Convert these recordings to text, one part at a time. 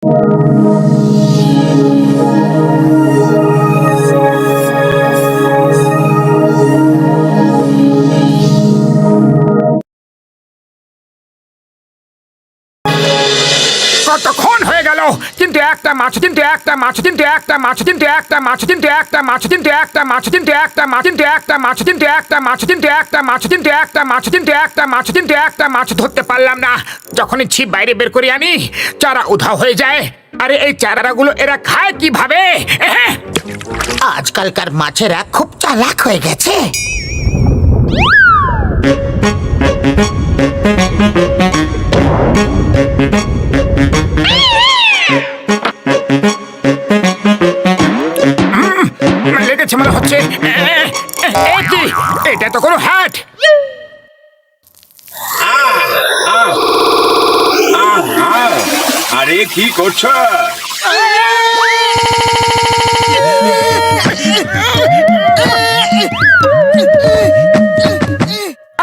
কতক্ষণ হয়ে গেল কিন্তু একটা মাছ কিন্তু একটা মাছ কিন্তু একটা মাছ কিন্তু একটা মাছ কিন্তু একটা মাছ কিন্তু একটা মাছ কিন্তু একটা মাছ কিন্তু একটা মাছ কিন্তু একটা মাছ কিন্তু একটা মাছ কিন্তু একটা মাছ কিন্তু একটা মাছ কিন্তু একটা মাছ ধরতে পারলাম না। যখনই ছিপ বাইরে বের করে আনি চারা উধাও হয়ে যায়। আরে এই চারাগুলো এরা খায় কিভাবে? আজকালকার মাছেরা খুব চালাক হয়ে গেছে। লেগেছে মনে হচ্ছে। কি এটা তো কোনো হ্যাট। আরে কি করছো?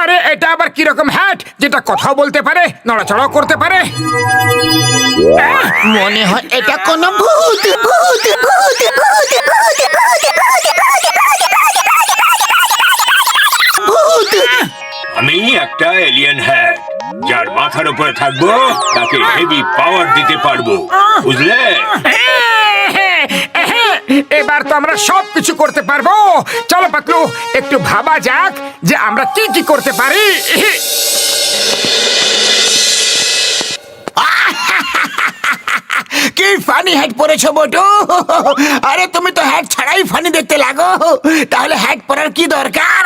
আরে এটা আবার কিরকম হ্যাট যেটা কথাও বলতে পারে, নড়াচড়াও করতে পারে? মনে হয় এটা কোনো ভূত ভূত ভূত ভূত ভূত। আমি একটা এলিয়েন হ্যাট, যার মাথার উপরে থাকবো তাকে হেভি পাওয়ার দিতে পারবো, বুঝলে? এবার তো আমরা সবকিছু করতে পারবো। চলো পাতলু, একটু ভাবা যাক যে আমরা কি কি করতে পারি। কি ফানি হ্যাট পরেছো বটু? আরে তুমি তো হ্যাট ছাড়াই ফানি দেখতে লাগো, তাহলে হ্যাট পরার কি দরকার?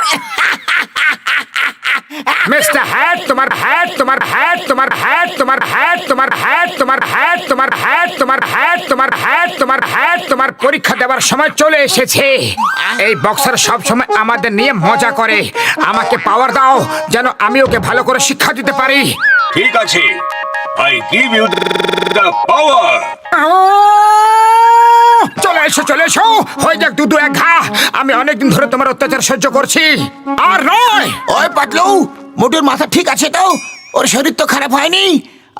মিস্টার হ্যাট, তোমার হ্যাট, তোমার হ্যাট, তোমার হ্যাট, তোমার হ্যাট, তোমার হ্যাট, তোমার হ্যাট, তোমার হ্যাট, তোমার হ্যাট, তোমার হ্যাট, তোমার হ্যাট, তোমার পরীক্ষা দেওয়ার সময় চলে এসেছে। এই বক্সার সব সময় আমাদের নিয়ে মজা করে। আমাকে পাওয়ার দাও যেন আমি ওকে ভালো করে শিক্ষা দিতে পারি। ঠিক আছে, I give you the power. চলে এসো, চলে এসো, হয়ে যাক দুদু এক ঘা। আমি অনেকদিন ধরে তোমার অত্যাচার সহ্য করছি। আর নয়। ওই পাতলু, মোটুর মাথা ঠিক আছে তো? ওর শরীর তো খারাপ হয়নি?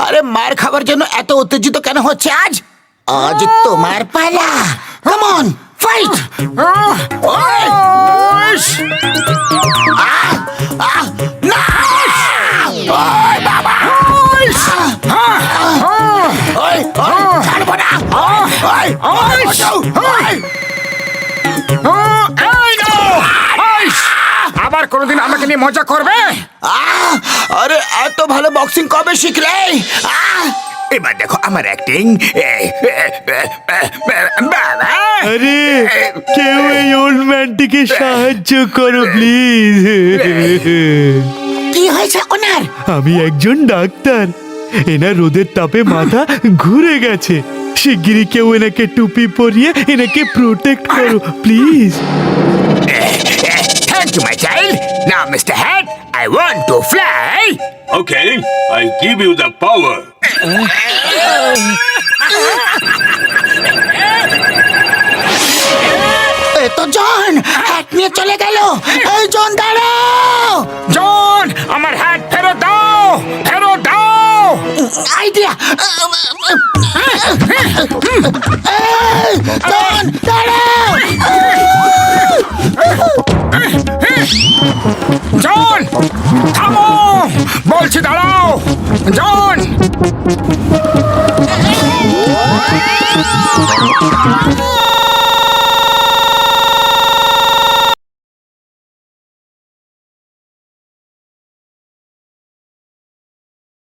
আরে মার খাবার জন্য এত উত্তেজিত কেন হচ্ছে আজ? আজ তোমার পালা। Come on, fight! না! ওই বাবা! ওই, ছাড়বো না! ওই, ওই! আবার কোনোদিন আমাকে নিয়ে মজা করবে? আরে এত ভালো বক্সিং কবে শিখলে? এবার দেখো আমার অ্যাক্টিং। আরে কেউ এই ওল্ড ম্যানটিকে সাহায্য করো প্লিজ। কি হয়েছে ওনার? আমি একজন ডাক্তার, এনার রোদের তাপে মাথা ঘুরে গেছে। শিগগিরই কেউ এনাকে টুপি পরিয়ে এনাকে প্রোটেক্ট করো please. Thank you, my child. Now, Mr. Hat, I want to fly. Okay, I give you the power. এ তো জন হ্যাট নিয়ে চলে গেল। এই জন দাঁড়াও! জন, আমার হ্যাট ফেরত দাও, ফেরত দাও। আইডিয়া! জন দাঁড়াও! জন, থামো বলছি, দাঁড়াও। জন,